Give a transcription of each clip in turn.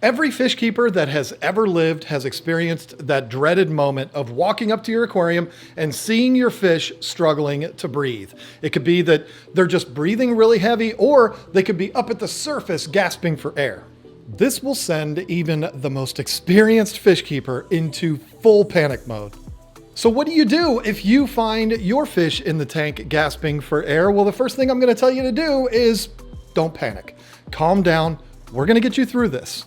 Every fish keeper that has ever lived has experienced that dreaded moment of walking up to your aquarium and seeing your fish struggling to breathe. It could be that they're just breathing really heavy, or they could be up at the surface gasping for air. This will send even the most experienced fish keeper into full panic mode. So what do you do if you find your fish in the tank gasping for air? Well, the first thing I'm going to tell you to do is don't panic. Calm down. We're going to get you through this.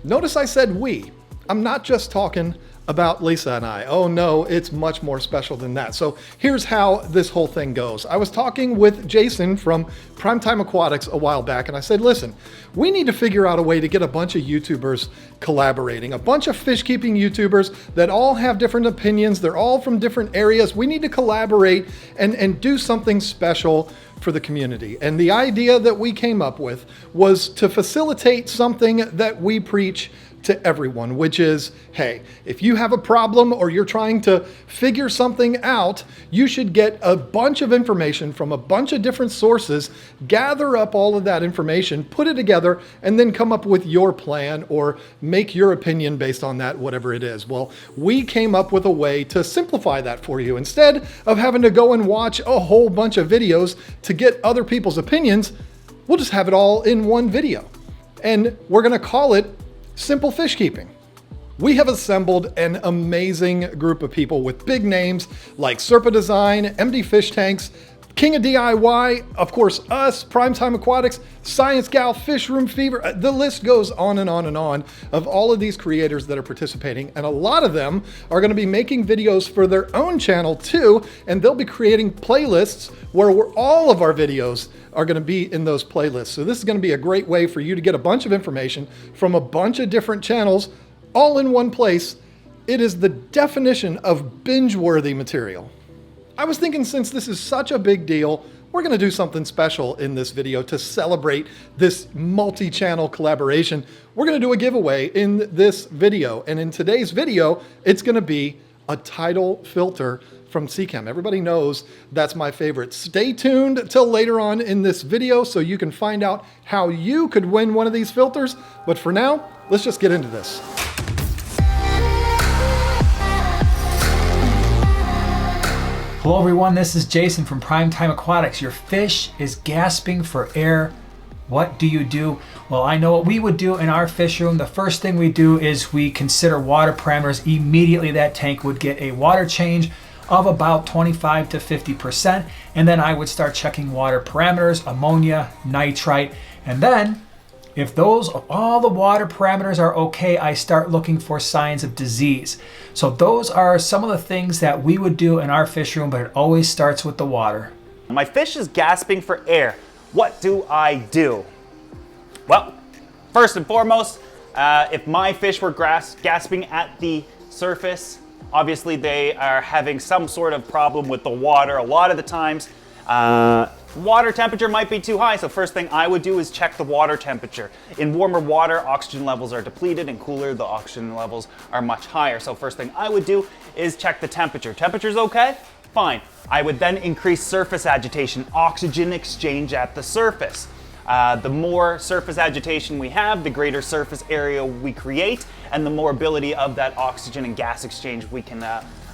Notice I said we. I'm not just talking about Lisa and I. Oh no, it's much more special than that. So here's how this whole thing goes. I was talking with Jason from Primetime Aquatics a while back, and I said, listen, we need to figure out a way to get a bunch of YouTubers collaborating, a bunch of fish keeping YouTubers that all have different opinions. They're all from different areas. We need to collaborate and do something special for the community. And the idea that we came up with was to facilitate something that we preach to everyone, which is, hey, if you have a problem or you're trying to figure something out, you should get a bunch of information from a bunch of different sources, gather up all of that information, put it together, and then come up with your plan or make your opinion based on that, whatever it is. Well, we came up with a way to simplify that for you. Instead of having to go and watch a whole bunch of videos to get other people's opinions, we'll just have it all in one video. And we're gonna call it Simple Fish Keeping. We have assembled an amazing group of people with big names like Serpa Design, MD Fish Tanks, King of DIY, of course us, Primetime Aquatics, Science Gal, Fish Room Fever. The list goes on and on and on of all of these creators that are participating, and a lot of them are going to be making videos for their own channel too, and they'll be creating playlists where all of our videos are going to be in those playlists. So this is going to be a great way for you to get a bunch of information from a bunch of different channels all in one place. It is the definition of binge-worthy material. I was thinking, since this is such a big deal, we're going to do something special in this video to celebrate this multi-channel collaboration. We're going to do a giveaway in this video. And in today's video, it's going to be a tidal filter from Seachem. Everybody knows that's my favorite. Stay tuned till later on in this video so you can find out how you could win one of these filters. But for now, let's just get into this. Hello everyone, this is Jason from Primetime Aquatics. Your fish is gasping for air. What do you do? Well, I know what we would do in our fish room. The first thing we do is we consider water parameters. Immediately that tank would get a water change of about 25 to 50%. And then I would start checking water parameters, ammonia, nitrite. And then if all the water parameters are okay, I start looking for signs of disease. So those are some of the things that we would do in our fish room, but it always starts with the water. My fish is gasping for air. What do I do? Well, first and foremost, if my fish were gasping at the surface, obviously they are having some sort of problem with the water. A lot of the times, water temperature might be too high, so first thing I would do is check the water temperature. In warmer water, oxygen levels are depleted. In cooler, the oxygen levels are much higher. So first thing I would do is check the temperature. Temperature's okay? Fine. I would then increase surface agitation, oxygen exchange at the surface. The more surface agitation we have, the greater surface area we create, and the more ability of that oxygen and gas exchange we can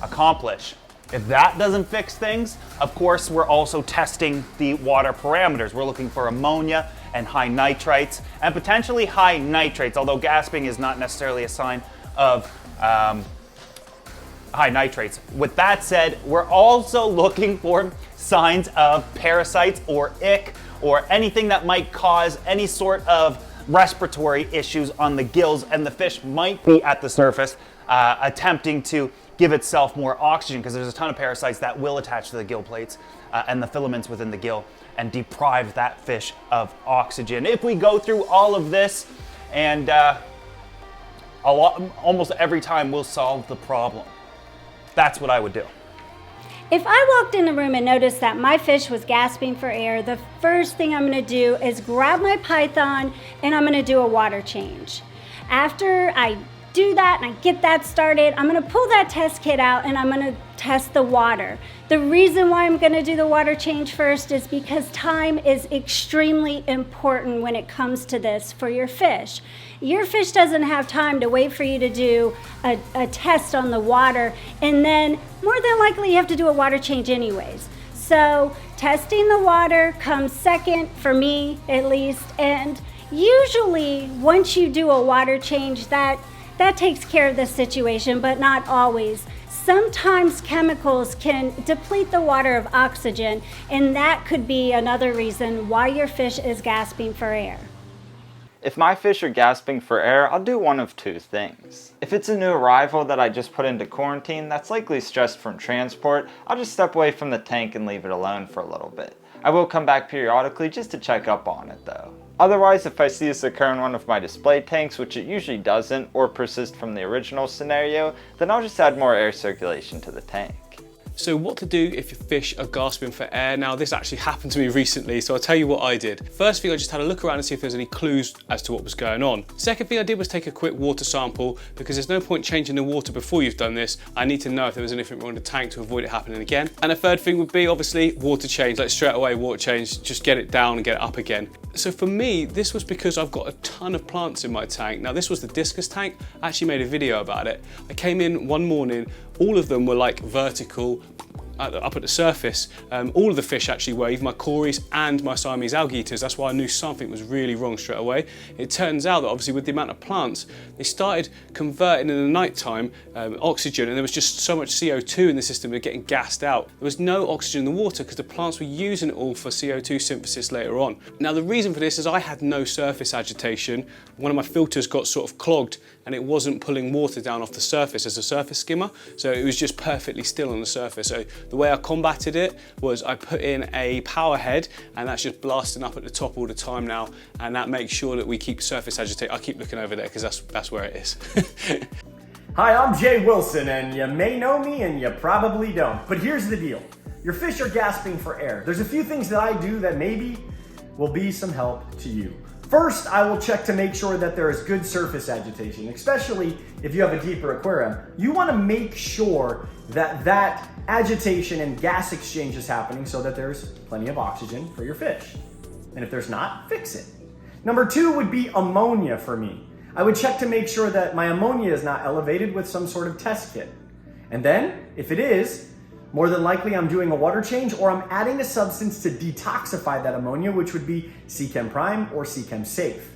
accomplish. If that doesn't fix things, of course, we're also testing the water parameters. We're looking for ammonia and high nitrites, and potentially high nitrates, although gasping is not necessarily a sign of high nitrates. With that said, we're also looking for signs of parasites or ick or anything that might cause any sort of respiratory issues on the gills, and the fish might be at the surface attempting to give itself more oxygen, because there's a ton of parasites that will attach to the gill plates and the filaments within the gill and deprive that fish of oxygen. If we go through all of this, and almost every time we'll solve the problem. That's what I would do. If I walked in the room and noticed that my fish was gasping for air, the first thing I'm gonna do is grab my python and I'm gonna do a water change. After I do that and I get that started, I'm gonna pull that test kit out and I'm gonna test the water. The reason why I'm gonna do the water change first is because time is extremely important when it comes to this for your fish. Your fish doesn't have time to wait for you to do a test on the water, and then more than likely you have to do a water change anyways. So testing the water comes second for me at least, and usually once you do a water change, that takes care of the situation, but not always. Sometimes chemicals can deplete the water of oxygen, and that could be another reason why your fish is gasping for air. If my fish are gasping for air, I'll do one of two things. If it's a new arrival that I just put into quarantine that's likely stressed from transport, I'll just step away from the tank and leave it alone for a little bit. I will come back periodically just to check up on it though. Otherwise, if I see this occur in one of my display tanks, which it usually doesn't, or persist from the original scenario, then I'll just add more air circulation to the tank. So what to do if your fish are gasping for air? Now this actually happened to me recently, so I'll tell you what I did. First thing, I just had a look around and see if there's any clues as to what was going on. Second thing I did was take a quick water sample, because there's no point changing the water before you've done this. I need to know if there was anything wrong with the tank to avoid it happening again. And a third thing would be obviously water change, like straight away water change, just get it down and get it up again. So for me, this was because I've got a ton of plants in my tank. Now this was the discus tank. I actually made a video about it. I came in one morning, all of them were like vertical, up at the surface. All of the fish actually were, even my cories and my Siamese algae eaters. That's why I knew something was really wrong straight away. It turns out that obviously with the amount of plants, they started converting in the night time oxygen, and there was just so much CO2 in the system, they're getting gassed out. There was no oxygen in the water because the plants were using it all for CO2 synthesis later on. Now the reason for this is I had no surface agitation. One of my filters got sort of clogged and it wasn't pulling water down off the surface as a surface skimmer, so it was just perfectly still on the surface. So the way I combated it was I put in a power head, and that's just blasting up at the top all the time now, and that makes sure that we keep surface agitate. I keep looking over there because that's where it is. Hi, I'm Jay Wilson, and you may know me and you probably don't. But here's the deal. Your fish are gasping for air. There's a few things that I do that maybe will be some help to you. First, I will check to make sure that there is good surface agitation, especially if you have a deeper aquarium. You want to make sure that that agitation and gas exchange is happening so that there's plenty of oxygen for your fish. And if there's not, fix it. Number two would be ammonia for me. I would check to make sure that my ammonia is not elevated with some sort of test kit. And then, if it is, more than likely I'm doing a water change, or I'm adding a substance to detoxify that ammonia, which would be Seachem Prime or Seachem Safe.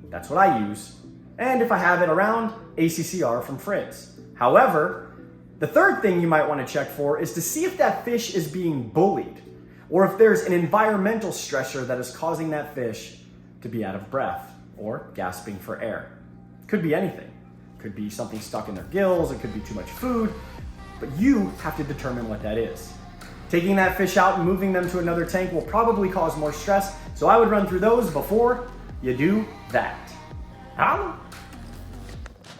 That's what I use. And if I have it around, ACCR from Fritz. However, the third thing you might want to check for is to see if that fish is being bullied, or if there's an environmental stressor that is causing that fish to be out of breath or gasping for air. Could be anything. Could be something stuck in their gills, it could be too much food, but you have to determine what that is. Taking that fish out and moving them to another tank will probably cause more stress, so I would run through those before you do that. How?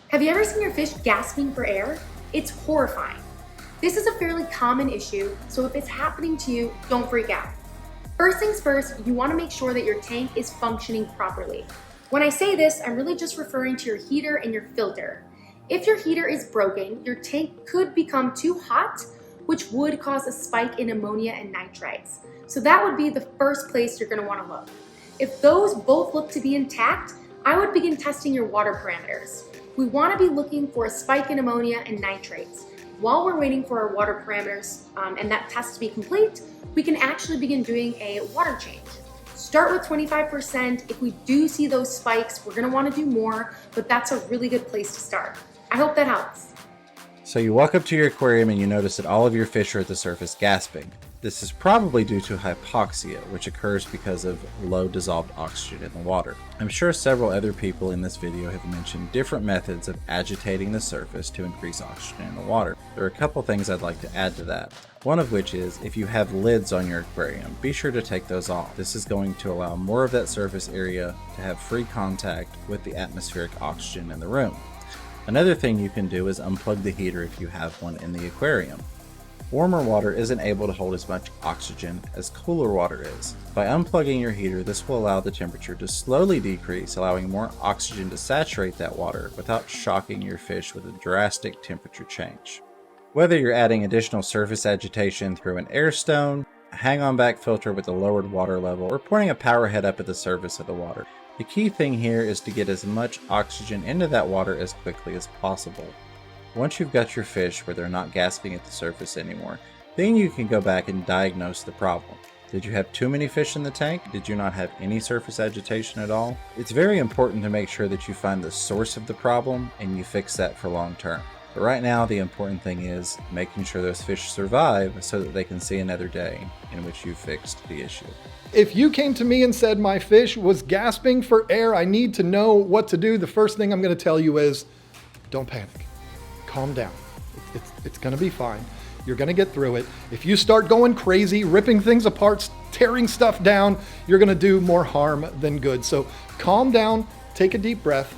Have you ever seen your fish gasping for air? It's horrifying. This is a fairly common issue, so if it's happening to you, don't freak out. First things first, you want to make sure that your tank is functioning properly. When I say this, I'm really just referring to your heater and your filter. If your heater is broken, your tank could become too hot, which would cause a spike in ammonia and nitrites. So that would be the first place you're going to want to look. If those both look to be intact, I would begin testing your water parameters. We want to be looking for a spike in ammonia and nitrates. While we're waiting for our water parameters and that test to be complete, we can actually begin doing a water change. Start with 25%. If we do see those spikes, we're going to want to do more, but that's a really good place to start. I hope that helps. So you walk up to your aquarium and you notice that all of your fish are at the surface gasping. This is probably due to hypoxia, which occurs because of low dissolved oxygen in the water. I'm sure several other people in this video have mentioned different methods of agitating the surface to increase oxygen in the water. There are a couple things I'd like to add to that. One of which is, if you have lids on your aquarium, be sure to take those off. This is going to allow more of that surface area to have free contact with the atmospheric oxygen in the room. Another thing you can do is unplug the heater if you have one in the aquarium. Warmer water isn't able to hold as much oxygen as cooler water is. By unplugging your heater, this will allow the temperature to slowly decrease, allowing more oxygen to saturate that water without shocking your fish with a drastic temperature change. Whether you're adding additional surface agitation through an air stone, a hang-on back filter with a lowered water level, or pointing a power head up at the surface of the water, the key thing here is to get as much oxygen into that water as quickly as possible. Once you've got your fish where they're not gasping at the surface anymore, then you can go back and diagnose the problem. Did you have too many fish in the tank? Did you not have any surface agitation at all? It's very important to make sure that you find the source of the problem and you fix that for long term. But right now, the important thing is making sure those fish survive so that they can see another day in which you fixed the issue. If you came to me and said my fish was gasping for air, I need to know what to do, the first thing I'm going to tell you is don't panic. Calm down. It's going to be fine. You're going to get through it. If you start going crazy, ripping things apart, tearing stuff down, you're going to do more harm than good. So calm down, take a deep breath,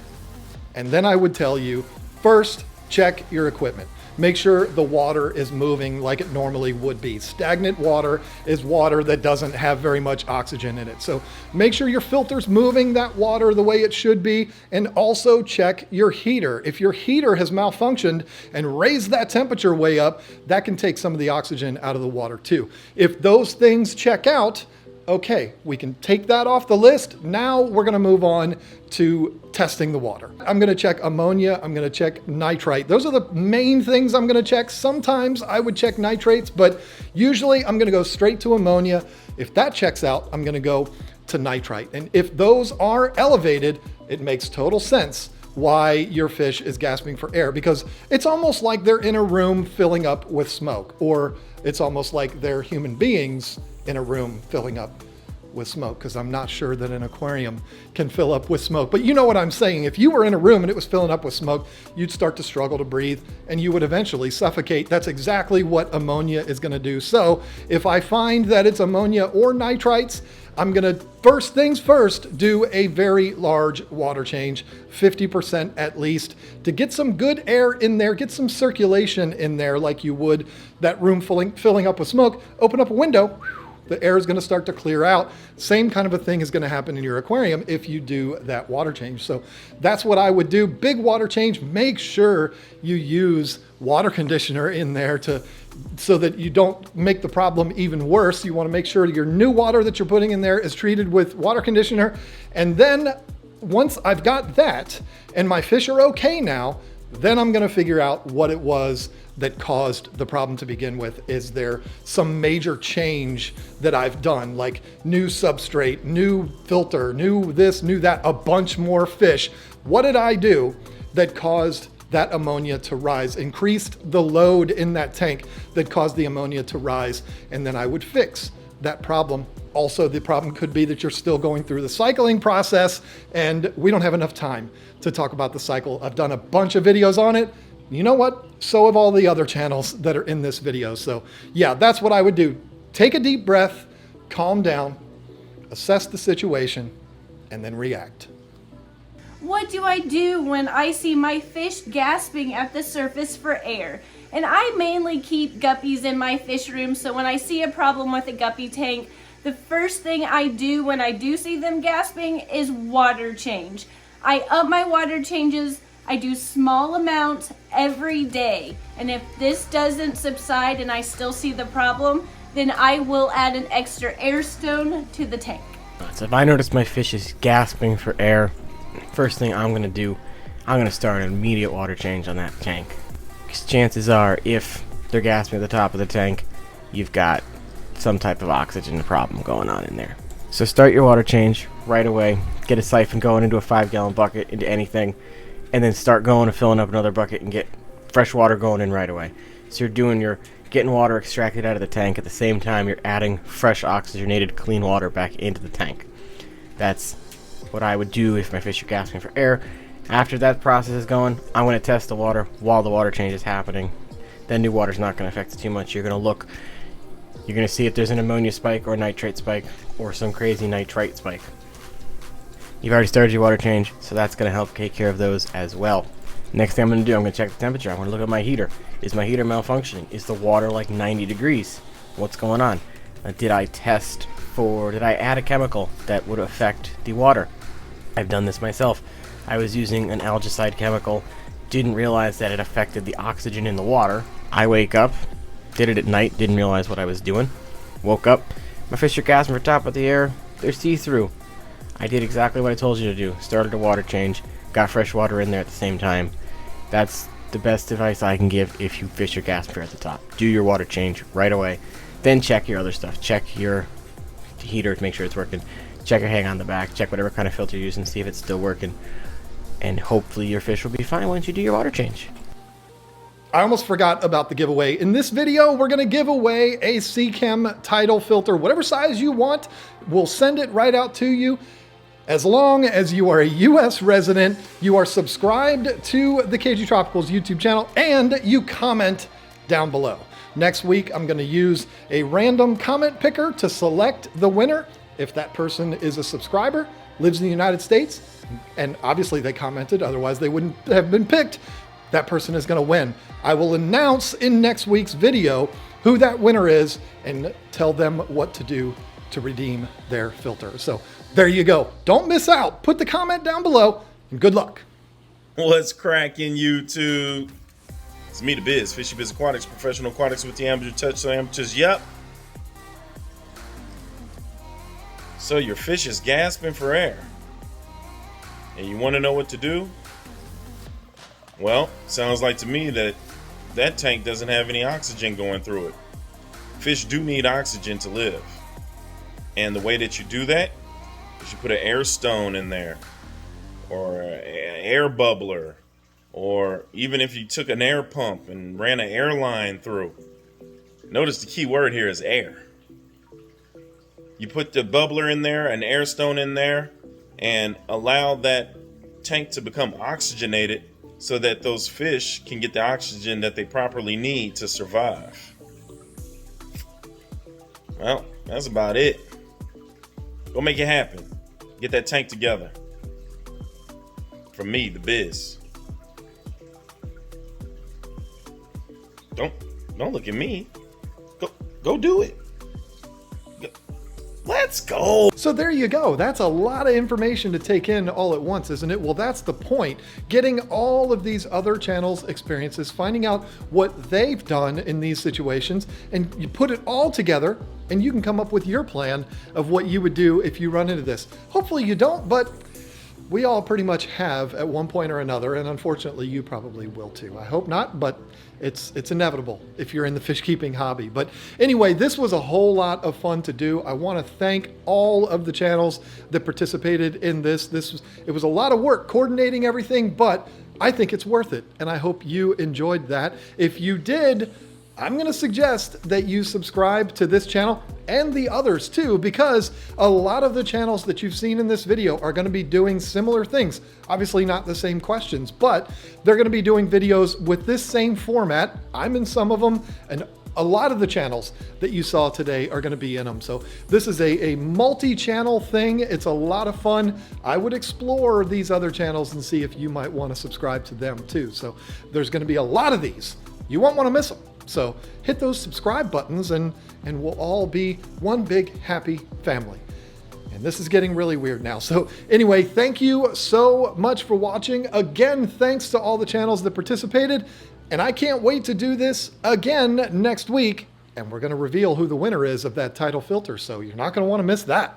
and then I would tell you, first, check your equipment. Make sure the water is moving like it normally would be. Stagnant water is water that doesn't have very much oxygen in it. So make sure your filter's moving that water the way it should be, and also check your heater. If your heater has malfunctioned and raised that temperature way up, that can take some of the oxygen out of the water too. If those things check out, okay, we can take that off the list. Now we're going to move on to testing the water. I'm going to check ammonia. I'm going to check nitrite. Those are the main things I'm going to check. Sometimes I would check nitrates, but usually I'm going to go straight to ammonia. If that checks out, I'm going to go to nitrite. And if those are elevated, it makes total sense why your fish is gasping for air, because it's almost like they're in a room filling up with smoke, or it's almost like they're human beings in a room filling up with smoke, because I'm not sure that an aquarium can fill up with smoke. But you know what I'm saying. If you were in a room and it was filling up with smoke, you'd start to struggle to breathe and you would eventually suffocate. That's exactly what ammonia is going to do. So if I find that it's ammonia or nitrites, I'm going to, first things first, do a very large water change, 50% at least, to get some good air in there, get some circulation in there like you would that room filling up with smoke. Open up a window, the air is going to start to clear out. Same kind of a thing is going to happen in your aquarium if you do that water change. So that's what I would do. Big water change. Make sure you use water conditioner in there so that you don't make the problem even worse. You want to make sure your new water that you're putting in there is treated with water conditioner. And then once I've got that and my fish are okay now, then I'm going to figure out what it was that caused the problem to begin with. Is there some major change that I've done, like new substrate, new filter, new this, new that, a bunch more fish? What did I do that caused that ammonia to rise, increased the load in that tank that caused the ammonia to rise? And then I would fix that problem. Also, the problem could be that you're still going through the cycling process, and we don't have enough time to talk about the cycle. I've done a bunch of videos on it. You know what? So have all the other channels that are in this video. So yeah, that's what I would do. Take a deep breath, calm down, assess the situation, and then react. What do I do when I see my fish gasping at the surface for air? And I mainly keep guppies in my fish room, so when I see a problem with a guppy tank, the first thing I do when I do see them gasping is water change. I up my water changes. I do small amounts every day. And if this doesn't subside and I still see the problem, then I will add an extra air stone to the tank. So if I notice my fish is gasping for air, first thing I'm going to do, I'm going to start an immediate water change on that tank. Because chances are, if they're gasping at the top of the tank, you've got some type of oxygen problem going on in there. So start your water change right away. Get a siphon going into a 5-gallon bucket, into anything, and then start going and filling up another bucket and get fresh water going in right away. So you're getting water extracted out of the tank at the same time you're adding fresh oxygenated clean water back into the tank. That's what I would do if my fish are gasping for air. After that process is going, I'm going to test the water while the water change is happening. Then new water's not going to affect it too much. You're going to see if there's an ammonia spike or a nitrate spike or some crazy nitrite spike. You've already started your water change, so that's going to help take care of those as well. Next thing I'm going to do, I'm going to check the temperature. I'm going to look at my heater. Is my heater malfunctioning? Is the water like 90 degrees? What's going on? Did I add a chemical that would affect the water? I've done this myself. I was using an algicide chemical, didn't realize that it affected the oxygen in the water. I wake up, did it at night, didn't realize what I was doing. Woke up, my fish are gasping for top of the air, they're see-through. I did exactly what I told you to do. Started a water change, got fresh water in there at the same time. That's the best advice I can give if you fish your gasping at the top. Do your water change right away. Then check your other stuff. Check your heater to make sure it's working. Check your hang on the back. Check whatever kind of filter you're using, see if it's still working. And hopefully your fish will be fine once you do your water change. I almost forgot about the giveaway. In this video, we're gonna give away a Seachem tidal filter, whatever size you want. We'll send it right out to you. As long as you are a US resident, you are subscribed to the KGTropicals YouTube channel, and you comment down below. Next week, I'm gonna use a random comment picker to select the winner. If that person is a subscriber, lives in the United States, and obviously they commented, otherwise they wouldn't have been picked, that person is gonna win. I will announce in next week's video who that winner is and tell them what to do to redeem their filter. So there you go. Don't miss out. Put the comment down below, and good luck. What's cracking, YouTube? It's me, the Biz, Fishy Biz Aquatics, professional aquatics with the amateur touch, so amateurs, yep. So your fish is gasping for air, and you want to know what to do? Well, sounds like to me that that tank doesn't have any oxygen going through it. Fish do need oxygen to live, and the way that you do that is you put an air stone in there, or an air bubbler, or even if you took an air pump and ran an air line through. Notice the key word here is air. You put the bubbler in there, an air stone in there, and allow that tank to become oxygenated so that those fish can get the oxygen that they properly need to survive. Well, that's about it. Go make it happen. Get that tank together. From me, the Biz. Don't look at me. Go do it. Let's go. So there you go. That's a lot of information to take in all at once, isn't it? Well, that's the point. Getting all of these other channels' experiences, finding out what they've done in these situations, and you put it all together, and you can come up with your plan of what you would do if you run into this. Hopefully you don't, but we all pretty much have at one point or another, and unfortunately you probably will too. I hope not, but it's inevitable if you're in the fish keeping hobby. But anyway, this was a whole lot of fun to do. I want to thank all of the channels that participated in this. It was a lot of work coordinating everything, but I think it's worth it, and I hope you enjoyed that. If you did, I'm going to suggest that you subscribe to this channel and the others too, because a lot of the channels that you've seen in this video are going to be doing similar things. Obviously not the same questions, but they're going to be doing videos with this same format. I'm in some of them, and a lot of the channels that you saw today are going to be in them. So this is a multi-channel thing. It's a lot of fun. I would explore these other channels and see if you might want to subscribe to them too. So there's going to be a lot of these. You won't want to miss them. So hit those subscribe buttons and we'll all be one big happy family. And this is getting really weird now. So anyway, thank you so much for watching. Again, thanks to all the channels that participated. And I can't wait to do this again next week. And we're going to reveal who the winner is of that tidal filter. So you're not going to want to miss that.